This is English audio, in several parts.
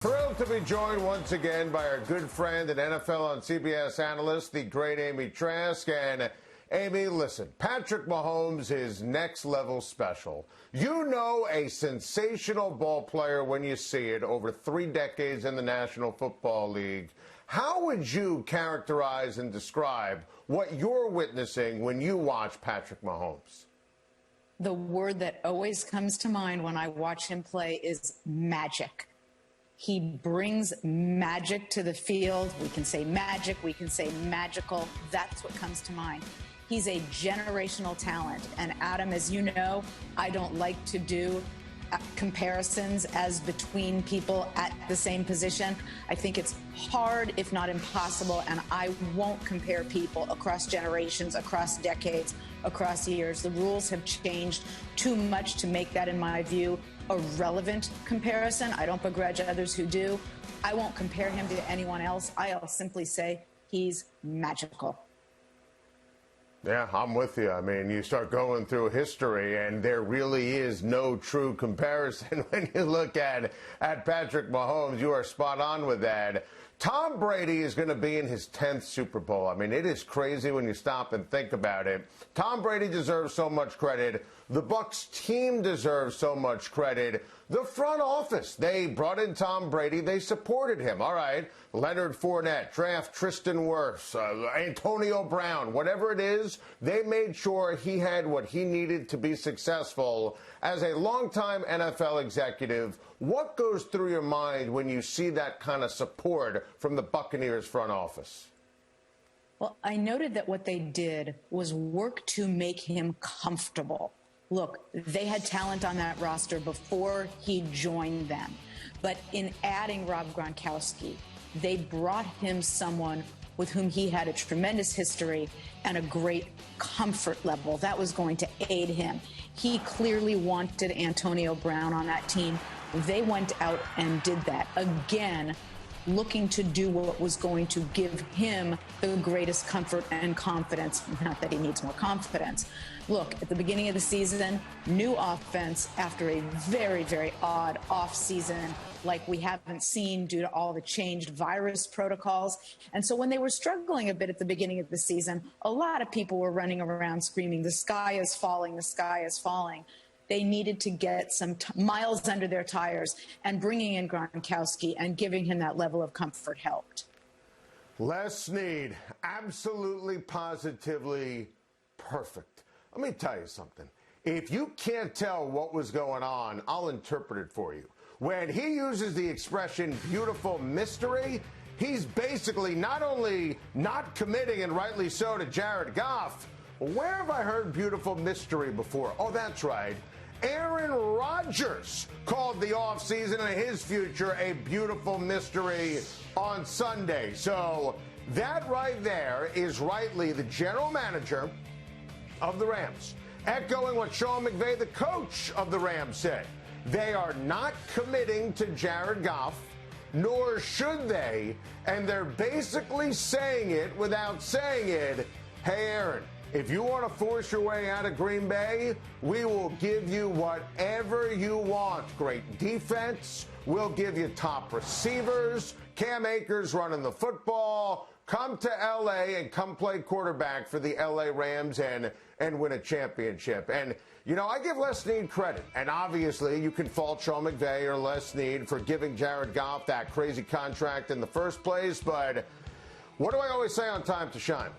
Thrilled to be joined once again by our good friend and NFL on CBS analyst, the great Amy Trask. And Amy, listen, Patrick Mahomes is next level special. You know a sensational ball player when you see it over 3 decades in the National Football League. How would you characterize and describe what you're witnessing when you watch Patrick Mahomes? The word that always comes to mind when I watch him play is magic. He brings magic to the field. We can say magic, we can say magical. That's what comes to mind. He's a generational talent. And Adam, as you know, I don't like to do comparisons as between people at the same position. I think it's hard, if not impossible, and I won't compare people across generations, across decades, across years. The rules have changed too much to make that, in my view, a relevant comparison. I don't begrudge others who do. I won't compare him to anyone else. I'll simply say he's magical. Yeah, I'm with you. I mean, you start going through history, and there really is no true comparison when you look at Patrick Mahomes. You are spot on with that. Tom Brady is going to be in his 10th Super Bowl. I mean, it is crazy when you stop and think about it. Tom Brady deserves so much credit. The Bucs team deserves so much credit. The front office, they brought in Tom Brady. They supported him. All right, Leonard Fournette, draft Tristan Wirfs, Antonio Brown, whatever it is, they made sure he had what he needed to be successful. As a longtime NFL executive, what goes through your mind when you see that kind of support from the Buccaneers front office? Well, I noted that what they did was work to make him comfortable. Look, they had talent on that roster before he joined them. But in adding Rob Gronkowski, they brought him someone with whom he had a tremendous history and a great comfort level. That was going to aid him. He clearly wanted Antonio Brown on that team. They went out and did that. Again, looking to do what was going to give him the greatest comfort and confidence. Not that he needs more confidence. Look, at the beginning of the season, new offense after a very, very odd offseason like we haven't seen due to all the changed virus protocols. And so when they were struggling a bit at the beginning of the season, a lot of people were running around screaming, the sky is falling, the sky is falling. They needed to get some miles under their tires, and bringing in Gronkowski and giving him that level of comfort helped. Les Snead, absolutely, positively perfect. Let me tell you something. If you can't tell what was going on, I'll interpret it for you. When he uses the expression beautiful mystery, he's basically not only not committing, and rightly so, to Jared Goff. Where have I heard beautiful mystery before? Oh, that's right. Aaron Rodgers called the offseason and his future a beautiful mystery on Sunday. So that right there is rightly the general manager of the Rams, echoing what Sean McVay, the coach of the Rams, said. They are not committing to Jared Goff, nor should they, and they're basically saying it without saying it. Hey, Aaron, if you want to force your way out of Green Bay, we will give you whatever you want. Great defense. We'll give you top receivers. Cam Akers running the football. Come to L.A. and come play quarterback for the L.A. Rams and win a championship. And, you know, I give Les Snead credit. And obviously you can fault Sean McVay or Les Snead for giving Jared Goff that crazy contract in the first place. But what do I always say on Time to Shine?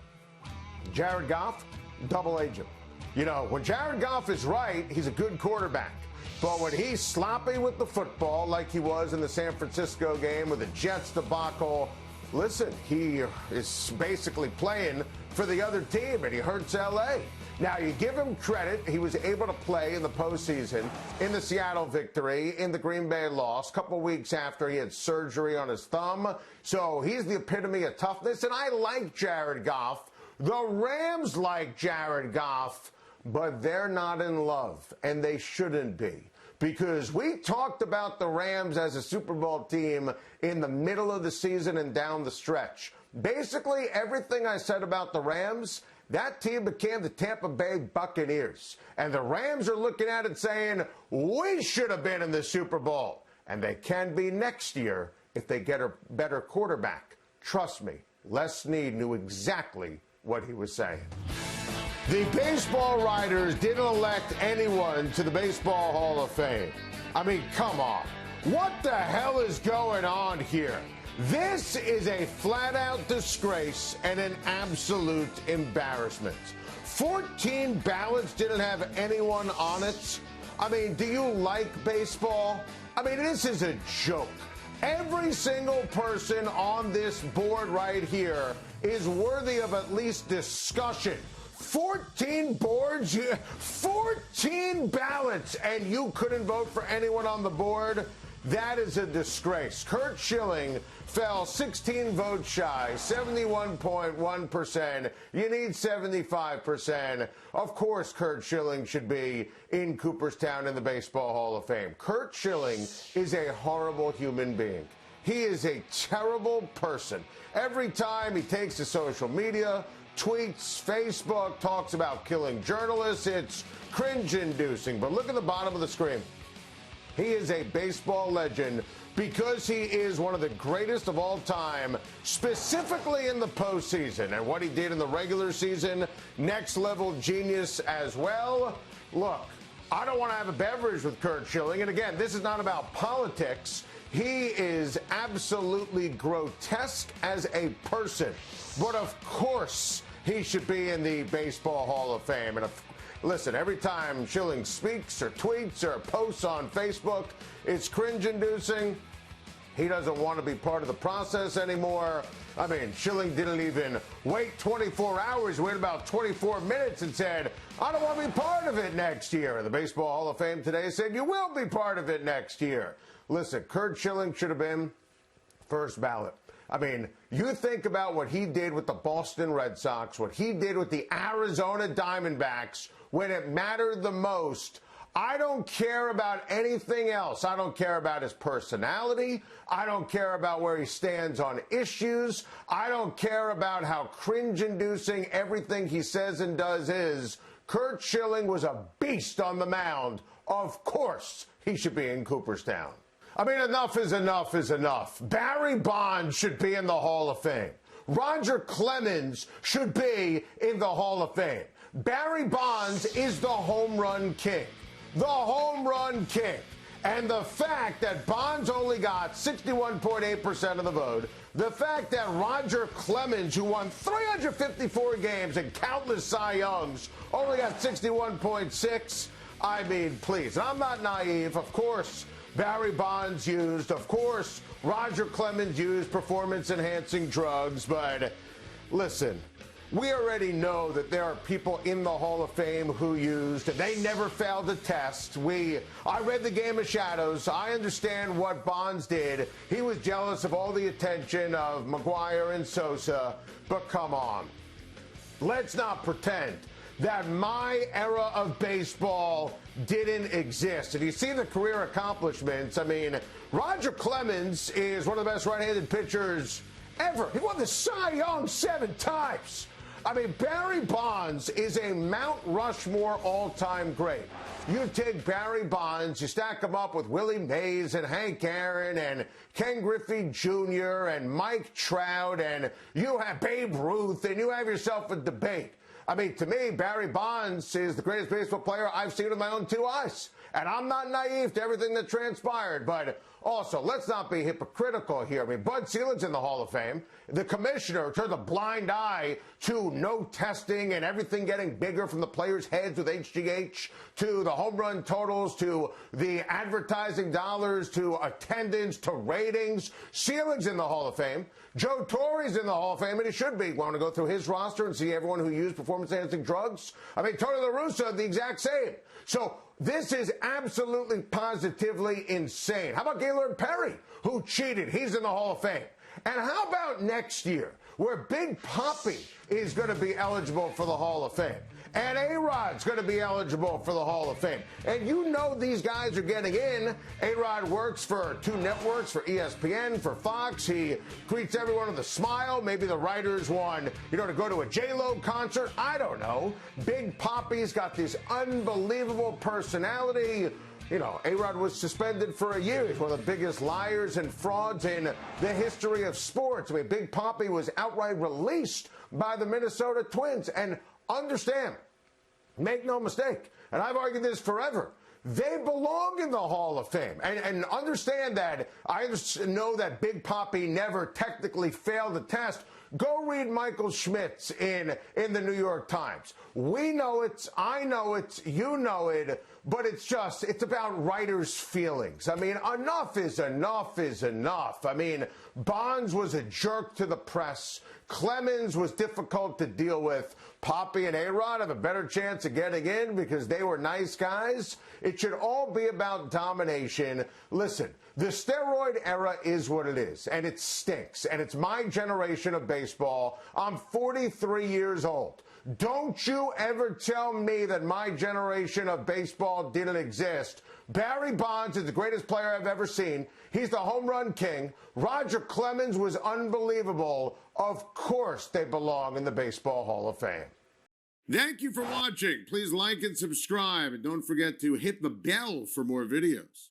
Jared Goff, double agent. You know, when Jared Goff is right, he's a good quarterback. But when he's sloppy with the football, like he was in the San Francisco game with the Jets debacle, listen, he is basically playing for the other team, and he hurts L.A. Now, you give him credit. He was able to play in the postseason, in the Seattle victory, in the Green Bay loss, a couple weeks after he had surgery on his thumb. So he's the epitome of toughness, and I like Jared Goff. The Rams like Jared Goff, but they're not in love, and they shouldn't be. Because we talked about the Rams as a Super Bowl team in the middle of the season and down the stretch. Basically, everything I said about the Rams, that team became the Tampa Bay Buccaneers. And the Rams are looking at it saying, we should have been in the Super Bowl. and they can be next year if they get a better quarterback. Trust me, Les Snead knew exactly what he was saying. The baseball writers didn't elect anyone to the Baseball Hall of Fame. I mean, come on. What the hell is going on here? This is a flat-out disgrace and an absolute embarrassment. 14 ballots didn't have anyone on it. I mean, do you like baseball? I mean, this is a joke. Every single person on this board right here is worthy of at least discussion. 14 boards, 14 ballots, and you couldn't vote for anyone on the board? That is a disgrace. Curt Schilling fell 16 votes shy, 71.1%. You need 75%. Of course, Curt Schilling should be in Cooperstown in the Baseball Hall of Fame. Curt Schilling is a horrible human being. He is a terrible person. Every time he takes to social media, tweets, Facebook, talks about killing journalists, it's cringe-inducing. But look at the bottom of the screen. He is a baseball legend because he is one of the greatest of all time, specifically in the postseason. And what he did in the regular season, next-level genius as well. Look, I don't want to have a beverage with Curt Schilling. And again, this is not about politics. He is absolutely grotesque as a person. But of course, he should be in the Baseball Hall of Fame. And listen, every time Schilling speaks or tweets or posts on Facebook, it's cringe-inducing. He doesn't want to be part of the process anymore. I mean, Schilling didn't even wait 24 hours. He waited about 24 minutes and said, I don't want to be part of it next year. And the Baseball Hall of Fame today said, you will be part of it next year. Listen, Curt Schilling should have been first ballot. I mean, you think about what he did with the Boston Red Sox, what he did with the Arizona Diamondbacks when it mattered the most. I don't care about anything else. I don't care about his personality. I don't care about where he stands on issues. I don't care about how cringe-inducing everything he says and does is. Curt Schilling was a beast on the mound. Of course, he should be in Cooperstown. I mean, enough is enough is enough. Barry Bonds should be in the Hall of Fame. Roger Clemens should be in the Hall of Fame. Barry Bonds is the home run king. The home run king. And the fact that Bonds only got 61.8% of the vote, the fact that Roger Clemens, who won 354 games and countless Cy Youngs, only got 61.6%, I mean, please. And I'm not naive. Of course, Barry Bonds used, of course, Roger Clemens used performance-enhancing drugs, but listen, we already know that there are people in the Hall of Fame who used, and they never failed a test. I read The Game of Shadows. I understand what Bonds did. He was jealous of all the attention of McGuire and Sosa, but come on. Let's not pretend that my era of baseball didn't exist. If you see the career accomplishments, I mean, Roger Clemens is one of the best right-handed pitchers ever. He won the Cy Young 7 times. I mean, Barry Bonds is a Mount Rushmore all-time great. You take Barry Bonds, you stack him up with Willie Mays and Hank Aaron and Ken Griffey Jr. and Mike Trout, and you have Babe Ruth, and you have yourself a debate. I mean, to me, Barry Bonds is the greatest baseball player I've seen with my own 2 eyes. And I'm not naive to everything that transpired. But also, let's not be hypocritical here. I mean, Bud Selig's in the Hall of Fame. The commissioner turned a blind eye to no testing and everything getting bigger from the players' heads with HGH to the home run totals to the advertising dollars to attendance to ratings. Selig's in the Hall of Fame. Joe Torre's in the Hall of Fame, and he should be. Want to go through his roster and see everyone who used performance-enhancing drugs? I mean, Tony La Russa, the exact same. So this is absolutely positively insane. How about Gaylord Perry, who cheated? He's in the Hall of Fame. And how about next year, where Big Papi is going to be eligible for the Hall of Fame? And A-Rod's going to be eligible for the Hall of Fame. And you know these guys are getting in. A-Rod works for 2 networks, for ESPN, for Fox. He greets everyone with a smile. Maybe the writers want, to go to a J-Lo concert. I don't know. Big Papi's got this unbelievable personality. You know, A-Rod was suspended for a year. He's one of the biggest liars and frauds in the history of sports. I mean, Big Papi was outright released by the Minnesota Twins. And understand, make no mistake, and I've argued this forever, they belong in the Hall of Fame. And understand that I know that Big Papi never technically failed the test. Go read Michael Schmidt's in the New York Times. We know it, I know it, you know it, but it's about writers' feelings. I mean, enough is enough is enough. I mean, Bonds was a jerk to the press. Clemens was difficult to deal with. Papi and A-Rod have a better chance of getting in because they were nice guys. It should all be about domination. Listen, the steroid era is what it is, and it stinks, and it's my generation of baseball. I'm 43 years old. Don't you ever tell me that my generation of baseball didn't exist. Barry Bonds is the greatest player I've ever seen. He's the home run king. Roger Clemens was unbelievable. Of course they belong in the Baseball Hall of Fame. Thank you for watching. Please like and subscribe, and don't forget to hit the bell for more videos.